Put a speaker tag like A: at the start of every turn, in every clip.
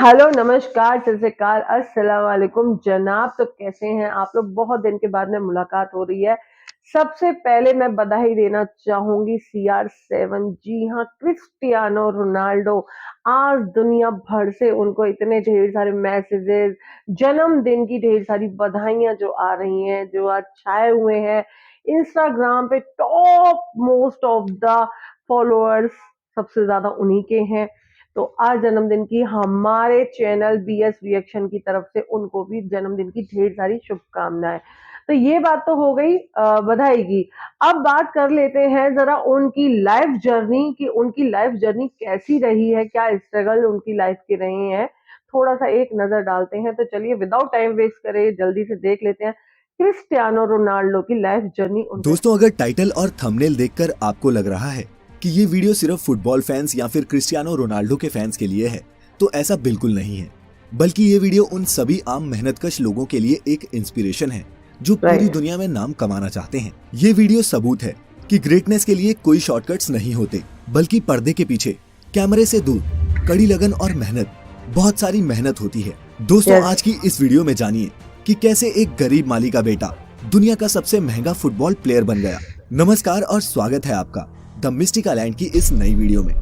A: Hello, नमस्कार, सत श्री अकाल, अस्सलाम वालेकुम जनाब। तो कैसे हैं आप लोग? बहुत दिन के बाद में मुलाकात हो रही है। सबसे पहले मैं बधाई देना चाहूंगी CR7। जी हाँ, क्रिस्टियानो रोनाल्डो। आज दुनिया भर से उनको इतने ढेर सारे मैसेजेस, जन्मदिन की ढेर सारी बधाइयां जो आ रही हैं, जो आज छाए हुए हैं इंस्टाग्राम पे। Top most of the followers सबसे ज्यादा उन्हीं के हैं। तो आज जन्मदिन की हमारे चैनल BS रिएक्शन की तरफ से उनको भी जन्मदिन की ढेर सारी शुभकामनाएं। तो ये बात तो हो गई बधाई की। अब बात कर लेते हैं जरा उनकी लाइफ जर्नी की। उनकी लाइफ जर्नी कैसी रही है, क्या स्ट्रगल उनकी लाइफ के रहे हैं, थोड़ा सा एक नजर डालते हैं। तो चलिए विदाउट टाइम वेस्ट करे जल्दी से देख लेते हैं क्रिस्टियानो रोनाल्डो की लाइफ जर्नी।
B: दोस्तों, अगर टाइटल और थंबनेल देखकर आपको लग रहा है कि ये वीडियो सिर्फ फुटबॉल फैंस या फिर क्रिस्टियानो रोनाल्डो के फैंस के लिए है, तो ऐसा बिल्कुल नहीं है। बल्कि ये वीडियो उन सभी आम मेहनतकश लोगों के लिए एक इंस्पिरेशन है जो पूरी दुनिया में नाम कमाना चाहते हैं। ये वीडियो सबूत है कि ग्रेटनेस के लिए कोई शॉर्टकट्स नहीं होते, बल्कि पर्दे के पीछे कैमरे से दूर कड़ी लगन और मेहनत, बहुत सारी मेहनत होती है। दोस्तों, आज की इस वीडियो में जानिए कि कैसे एक गरीब माली का बेटा दुनिया का सबसे महंगा फुटबॉल प्लेयर बन गया। नमस्कार और स्वागत है आपका द मिस्टिकल लैंड की इस नई वीडियो में।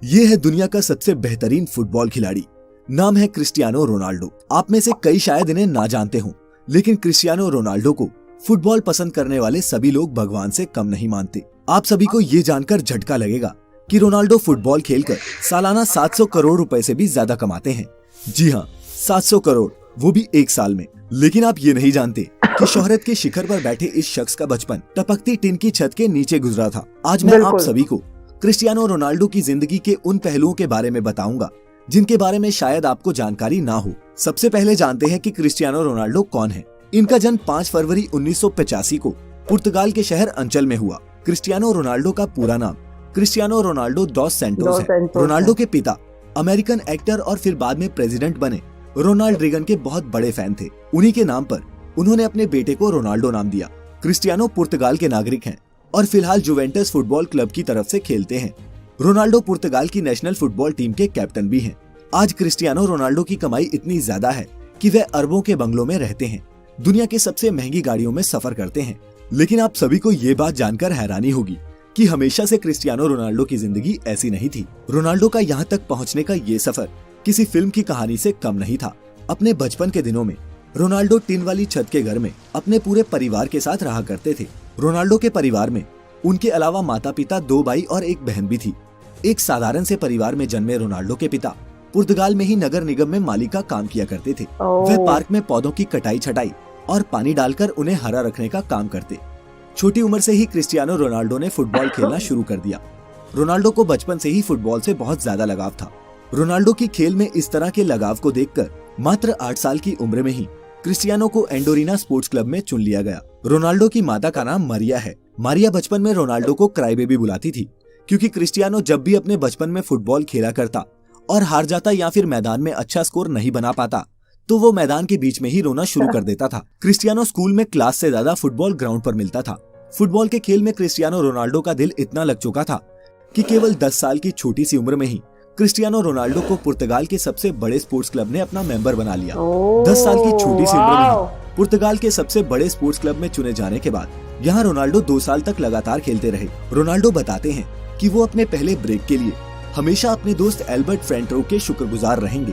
B: ये है दुनिया का सबसे बेहतरीन फुटबॉल खिलाड़ी, नाम है क्रिस्टियानो रोनाल्डो। आप में से कई शायद इन्हें ना जानते हों, लेकिन क्रिस्टियानो रोनाल्डो को फुटबॉल पसंद करने वाले सभी लोग भगवान से कम नहीं मानते। आप सभी को ये जानकर झटका लगेगा कि रोनाल्डो फुटबॉल खेलकर सालाना 700 करोड़ रुपए से भी ज्यादा कमाते हैं। जी हाँ, 700 करोड़, वो भी एक साल में। लेकिन आप ये नहीं जानते कि शोहरत के शिखर पर बैठे इस शख्स का बचपन टपकती टिन की छत के नीचे गुजरा था। आज मैं आप सभी को क्रिस्टियानो रोनाल्डो की जिंदगी के उन पहलुओं के बारे में बताऊंगा जिनके बारे में शायद आपको जानकारी ना हो। सबसे पहले जानते हैं कि क्रिस्टियानो रोनाल्डो कौन है। इनका जन्म 5 फरवरी 1985 को पुर्तगाल के शहर अंचल में हुआ। क्रिस्टियानो रोनाल्डो का पूरा नाम क्रिस्टियानो रोनाल्डो डॉस सैंटोस है। रोनाल्डो के पिता अमेरिकन एक्टर और फिर बाद में प्रेसिडेंट बने रोनाल्ड रीगन के बहुत बड़े फैन थे। उन्हीं के नाम पर उन्होंने अपने बेटे को रोनाल्डो नाम दिया। क्रिस्टियानो पुर्तगाल के नागरिक हैं और फिलहाल जुवेंटस फुटबॉल क्लब की तरफ से खेलते हैं। रोनाल्डो पुर्तगाल की नेशनल फुटबॉल टीम के कैप्टन भी हैं। आज क्रिस्टियानो रोनाल्डो की कमाई इतनी ज्यादा है कि वे अरबों के बंगलों में रहते हैं, दुनिया के सबसे महंगी गाड़ियों में सफर करते हैं। लेकिन आप सभी को ये बात जानकर हैरानी होगी कि हमेशा से क्रिस्टियानो रोनाल्डो की जिंदगी ऐसी नहीं थी। रोनाल्डो का यहाँ तक पहुँचने का ये सफर किसी फिल्म की कहानी से कम नहीं था। अपने बचपन के दिनों में रोनाल्डो टिन वाली छत के घर में अपने पूरे परिवार के साथ रहा करते थे। रोनाल्डो के परिवार में उनके अलावा माता पिता, 2 भाई और एक बहन भी थी। एक साधारण से परिवार में जन्मे रोनाल्डो के पिता पुर्तगाल में ही नगर निगम में माली का काम किया करते थे। वे पार्क में पौधों की कटाई छटाई और पानी डालकर उन्हें हरा रखने का काम करते। छोटी उम्र से ही क्रिस्टियानो रोनाल्डो ने फुटबॉल खेलना शुरू कर दिया। रोनाल्डो को बचपन से ही फुटबॉल से बहुत ज्यादा लगाव था। रोनाल्डो की खेल में इस तरह के लगाव को देखकर मात्र 8 साल की उम्र में ही क्रिस्टियानो को एंडोरिना स्पोर्ट्स क्लब में चुन लिया गया। रोनाल्डो की माता का नाम मारिया है। मारिया बचपन में रोनाल्डो को क्राई बेबी बुलाती थी, क्योंकि क्रिस्टियानो जब भी अपने बचपन में फुटबॉल खेला करता और हार जाता या फिर मैदान में अच्छा स्कोर नहीं बना पाता, तो वो मैदान के बीच में ही रोना शुरू कर देता था। क्रिस्टियानो स्कूल में क्लास से ज्यादा फुटबॉल ग्राउंड पर मिलता था। फुटबॉल के खेल में क्रिस्टियानो रोनाल्डो का दिल इतना लग चुका था कि केवल 10 साल की छोटी सी उम्र में ही क्रिस्टियानो रोनाल्डो को पुर्तगाल के सबसे बड़े स्पोर्ट्स क्लब ने अपना मेंबर बना लिया। 10 साल की छोटी सी उम्र में ही पुर्तगाल के सबसे बड़े स्पोर्ट्स क्लब में चुने जाने के बाद यहाँ रोनाल्डो 2 साल तक लगातार खेलते रहे। रोनाल्डो बताते हैं कि वो अपने पहले ब्रेक के लिए हमेशा अपने दोस्त एल्बर्ट फ्रेंटरो के शुक्रगुजार रहेंगे।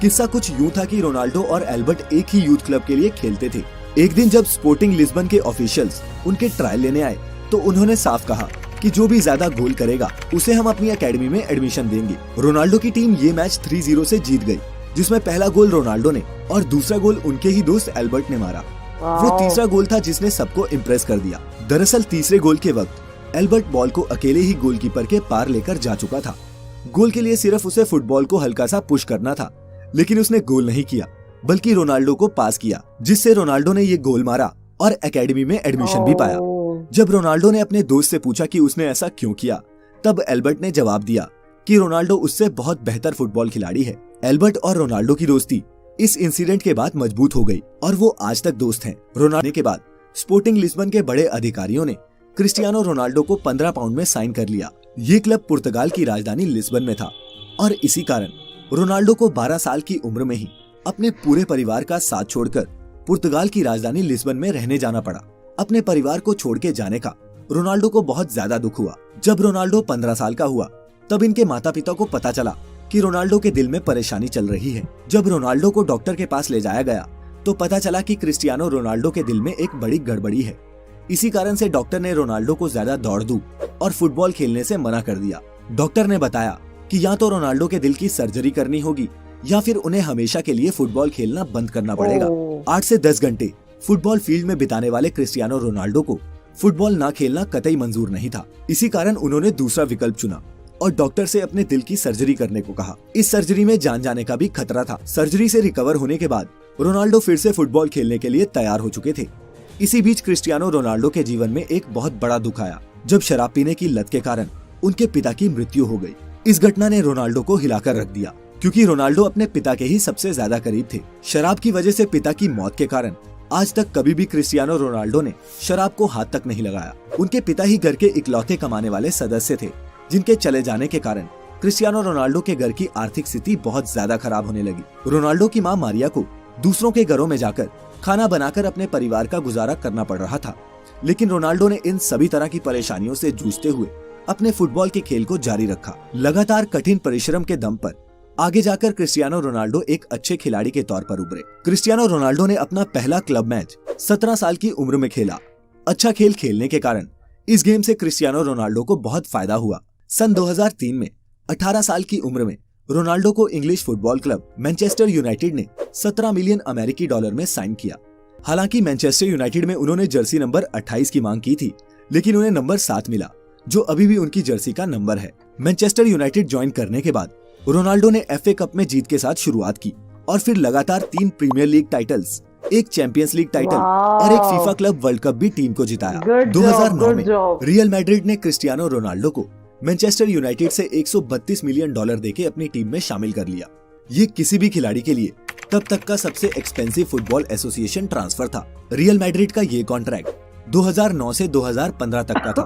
B: किस्सा कुछ यूँ था कि रोनाल्डो और एल्बर्ट एक ही यूथ क्लब के लिए खेलते थे। एक दिन जब स्पोर्टिंग लिस्बन के ऑफिशियल्स उनके ट्रायल लेने आए, तो उन्होंने साफ कहा कि जो भी ज्यादा गोल करेगा उसे हम अपनी एकेडमी में एडमिशन देंगे। रोनाल्डो की टीम ये मैच 3-0 से जीत गई, जिसमें पहला गोल रोनाल्डो ने और दूसरा गोल उनके ही दोस्त एल्बर्ट ने मारा। वो तीसरा गोल था जिसने सबको इम्प्रेस कर दिया। दरअसल तीसरे गोल के वक्त एल्बर्ट बॉल को अकेले ही गोलकीपर के पार लेकर जा चुका था। गोल के लिए सिर्फ उसे फुटबॉल को हल्का सा पुश करना था, लेकिन उसने गोल नहीं किया, बल्कि रोनाल्डो को पास किया, जिससे रोनाल्डो ने ये गोल मारा और एकेडमी में एडमिशन भी पाया। जब रोनाल्डो ने अपने दोस्त से पूछा कि उसने ऐसा क्यों किया, तब एल्बर्ट ने जवाब दिया कि रोनाल्डो उससे बहुत बेहतर फुटबॉल खिलाड़ी है। एल्बर्ट और रोनाल्डो की दोस्ती इस इंसिडेंट के बाद मजबूत हो गई और वो आज तक दोस्त हैं। रोनाल्डो के बाद स्पोर्टिंग लिस्बन के बड़े अधिकारियों ने क्रिस्टियानो रोनाल्डो को 15 पाउंड में साइन कर लिया। ये क्लब पुर्तगाल की राजधानी लिस्बन में था और इसी कारण रोनाल्डो को 12 साल की उम्र में ही अपने पूरे परिवार का साथ छोड़कर पुर्तगाल की राजधानी लिस्बन में रहने जाना पड़ा। अपने परिवार को छोड़ के जाने का रोनाल्डो को बहुत ज्यादा दुख हुआ। जब रोनाल्डो 15 साल का हुआ तब इनके माता पिता को पता चला कि रोनाल्डो के दिल में परेशानी चल रही है। जब रोनाल्डो को डॉक्टर के पास ले जाया गया तो पता चला कि क्रिस्टियानो रोनाल्डो के दिल में एक बड़ी गड़बड़ी है। इसी कारण से डॉक्टर ने रोनाल्डो को ज्यादा दौड़ धूप और फुटबॉल खेलने से मना कर दिया। डॉक्टर ने बताया कि या तो रोनाल्डो के दिल की सर्जरी करनी होगी या फिर उन्हें हमेशा के लिए फुटबॉल खेलना बंद करना पड़ेगा। 8 से 10 घंटे फुटबॉल फील्ड में बिताने वाले क्रिस्टियानो रोनाल्डो को फुटबॉल ना खेलना कतई मंजूर नहीं था। इसी कारण उन्होंने दूसरा विकल्प चुना और डॉक्टर से अपने दिल की सर्जरी करने को कहा। इस सर्जरी में जान जाने का भी खतरा था। सर्जरी से रिकवर होने के बाद रोनाल्डो फिर से फुटबॉल खेलने के लिए तैयार हो चुके थे। इसी बीच क्रिस्टियानो रोनाल्डो के जीवन में एक बहुत बड़ा दुख आया जब शराब पीने की लत के कारण उनके पिता की मृत्यु हो गई। इस घटना ने रोनाल्डो को हिलाकर रख दिया क्योंकि रोनाल्डो अपने पिता के ही सबसे ज्यादा करीब थे। शराब की वजह से पिता की मौत के कारण आज तक कभी भी क्रिस्टियानो रोनाल्डो ने शराब को हाथ तक नहीं लगाया। उनके पिता ही घर के इकलौते कमाने वाले सदस्य थे जिनके चले जाने के कारण क्रिस्टियानो रोनाल्डो के घर की आर्थिक स्थिति बहुत ज्यादा खराब होने लगी। रोनाल्डो की मां मारिया को दूसरों के घरों में जाकर खाना बनाकर अपने परिवार का गुजारा करना पड़ रहा था, लेकिन रोनाल्डो ने इन सभी तरह की परेशानियों से जूझते हुए अपने फुटबॉल के खेल को जारी रखा। लगातार कठिन परिश्रम के दम पर आगे जाकर क्रिस्टियानो रोनाल्डो एक अच्छे खिलाड़ी के तौर पर उभरे। क्रिस्टियानो रोनाल्डो ने अपना पहला क्लब मैच 17 साल की उम्र में खेला। अच्छा खेल खेलने के कारण इस गेम से क्रिस्टियानो रोनाल्डो को बहुत फायदा हुआ। सन 2003 में 18 साल की उम्र में रोनाल्डो को English football club Manchester United ने 17 मिलियन अमेरिकी डॉलर में साइन किया। हालांकि मैनचेस्टर यूनाइटेड में उन्होंने जर्सी नंबर 28 की मांग की थी, लेकिन उन्हें नंबर 7 मिला, जो अभी भी उनकी जर्सी का नंबर है। मैनचेस्टर यूनाइटेड ज्वाइन करने के बाद रोनाल्डो ने FA कप में जीत के साथ शुरुआत की और फिर लगातार 3 प्रीमियर लीग टाइटल्स, एक चैंपियंस लीग टाइटल और एक फीफा क्लब वर्ल्ड कप भी टीम को जिताया। 2009 में रियल मैड्रिड ने क्रिस्टियानो रोनाल्डो को मैनचेस्टर यूनाइटेड से 132 मिलियन डॉलर देके अपनी टीम में शामिल कर लिया। ये किसी भी खिलाड़ी के लिए तब तक का सबसे एक्सपेंसिव फुटबॉल एसोसिएशन ट्रांसफर था। रियल मैड्रिड का ये कॉन्ट्रैक्ट 2009 से 2015 तक का था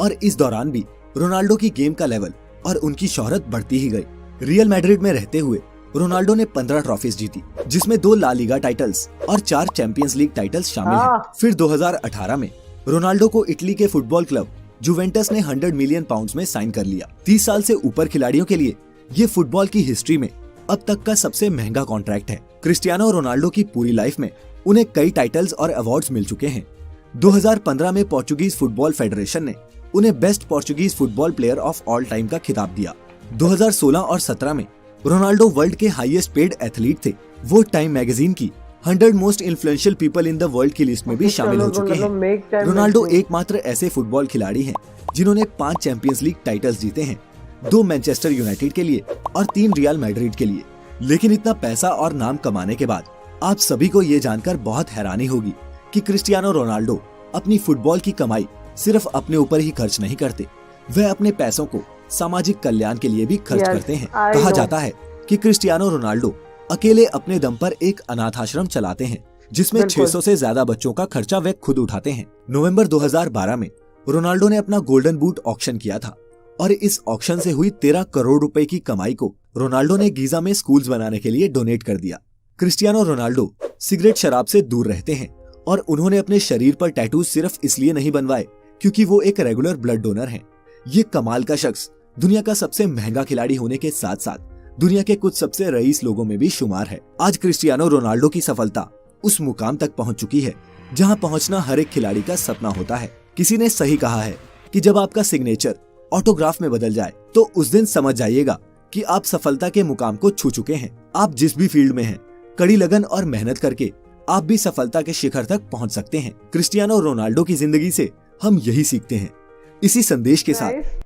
B: और इस दौरान भी रोनाल्डो की गेम का लेवल और उनकी शोहरत बढ़ती ही गई। रियल मैड्रिड में रहते हुए रोनाल्डो ने 15 ट्रॉफीज जीती, जिसमें 2 ला लीगा टाइटल्स और 4 चैंपियंस लीग टाइटल्स शामिल हैं। फिर 2018 में रोनाल्डो को इटली के फुटबॉल क्लब जुवेंटस ने 100 मिलियन पाउंड्स में साइन कर लिया। 30 साल से ऊपर खिलाड़ियों के लिए ये फुटबॉल की हिस्ट्री में अब तक का सबसे महंगा कॉन्ट्रैक्ट है। क्रिस्टियानो रोनाल्डो की पूरी लाइफ में उन्हें कई टाइटल्स और अवार्ड्स मिल चुके हैं। 2015 में पोर्चुगीज फुटबॉल फेडरेशन ने उन्हें best Portuguese football player of all time का खिताब दिया। 2016 और 17 में रोनाल्डो वर्ल्ड के हाईएस्ट पेड एथलीट थे। वो टाइम मैगजीन की 100 most influential people in the world की लिस्ट में भी शामिल हो चुके हैं। रोनाल्डो एकमात्र ऐसे फुटबॉल खिलाड़ी हैं जिन्होंने 5 चैंपियंस लीग टाइटल्स जीते हैं, 2 मैनचेस्टर यूनाइटेड के लिए और 3 रियल मैड्रिड के लिए। लेकिन इतना पैसा और नाम कमाने के बाद आप सभी को ये जानकर बहुत हैरानी होगी कि क्रिस्टियानो रोनाल्डो अपनी फुटबॉल की कमाई सिर्फ अपने ऊपर ही खर्च नहीं करते, वह अपने पैसों को सामाजिक कल्याण के लिए भी खर्च करते हैं। कहा जाता है कि क्रिस्टियानो रोनाल्डो अकेले अपने दम पर एक अनाथ आश्रम चलाते हैं, जिसमें 600 से ज्यादा बच्चों का खर्चा वे खुद उठाते हैं। नवंबर 2012 में रोनाल्डो ने अपना गोल्डन बूट ऑक्शन किया था और इस ऑक्शन से हुई 13 करोड़ रुपए की कमाई को रोनाल्डो ने गीजा में स्कूल्स बनाने के लिए डोनेट कर दिया। क्रिस्टियानो रोनाल्डो सिगरेट शराब से दूर रहते हैं और उन्होंने अपने शरीर पर टैटूज सिर्फ इसलिए नहीं बनवाए क्योंकि वो एक रेगुलर ब्लड डोनर हैं। ये कमाल का शख्स दुनिया का सबसे महंगा खिलाड़ी होने के साथ साथ दुनिया के कुछ सबसे रईस लोगों में भी शुमार है। आज क्रिस्टियानो रोनाल्डो की सफलता उस मुकाम तक पहुंच चुकी है जहां पहुंचना हर एक खिलाड़ी का सपना होता है। किसी ने सही कहा है कि जब आपका सिग्नेचर ऑटोग्राफ में बदल जाए तो उस दिन समझ जाइएगा कि आप सफलता के मुकाम को छू चुके हैं। आप जिस भी फील्ड में हैं, कड़ी लगन और मेहनत करके आप भी सफलता के शिखर तक पहुंच सकते हैं। क्रिस्टियानो रोनाल्डो की जिंदगी से हम यही सीखते हैं। इसी संदेश के साथ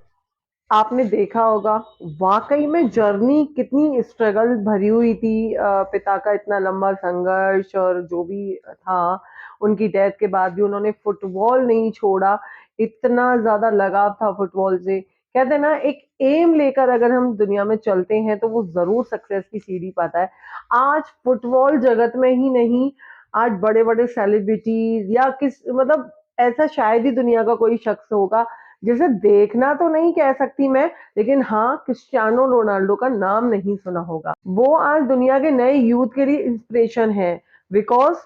A: आपने देखा होगा वाकई में जर्नी कितनी स्ट्रगल भरी हुई थी। पिता का इतना लंबा संघर्ष और जो भी था, उनकी डेथ के बाद भी उन्होंने फुटबॉल नहीं छोड़ा। इतना ज्यादा लगाव था फुटबॉल से। कहते हैं ना, एक एम लेकर अगर हम दुनिया में चलते हैं तो वो जरूर सक्सेस की सीढ़ी पाता है। आज फुटबॉल जगत में ही नहीं, आज बड़े बड़े सेलिब्रिटीज या किस मतलब ऐसा शायद ही दुनिया का कोई शख्स होगा जिसे देखना तो नहीं कह सकती मैं, लेकिन हाँ, क्रिस्टियानो रोनाल्डो का नाम नहीं सुना होगा। वो आज दुनिया के नए यूथ के लिए इंस्पिरेशन है, बिकॉज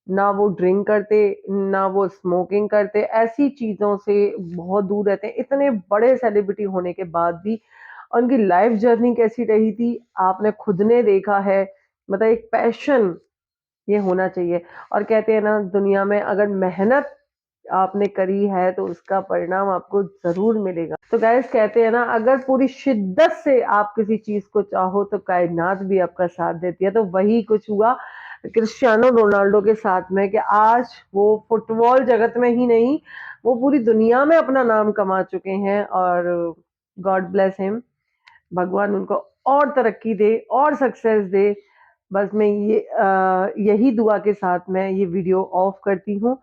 A: ना वो ड्रिंक करते, ना वो स्मोकिंग करते, ऐसी चीजों से बहुत दूर रहते हैं। इतने बड़े सेलिब्रिटी होने के बाद भी उनकी लाइफ जर्नी कैसी रही थी, आपने खुद ने देखा है। मतलब एक पैशन ये होना चाहिए। और कहते हैं ना, दुनिया में अगर मेहनत आपने करी है तो उसका परिणाम आपको जरूर मिलेगा। तो गाइस, कहते हैं ना, अगर पूरी शिद्दत से आप किसी चीज को चाहो तो कायनात भी आपका साथ देती है। तो वही कुछ हुआ क्रिस्टियानो रोनाल्डो के साथ में, कि आज वो फुटबॉल जगत में ही नहीं, वो पूरी दुनिया में अपना नाम कमा चुके हैं। और गॉड ब्लेस हिम, भगवान उनको और तरक्की दे और सक्सेस दे। बस मैं यही दुआ के साथ मैं ये वीडियो ऑफ करती हूँ।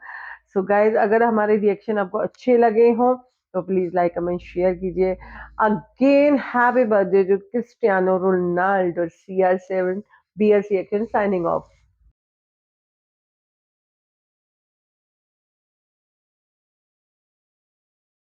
A: सो गाइज, अगर हमारे रिएक्शन आपको अच्छे लगे हों तो प्लीज लाइक कमेंट शेयर कीजिए। Again happy birthday to Cristiano Ronaldo. CR7 BS reaction signing of.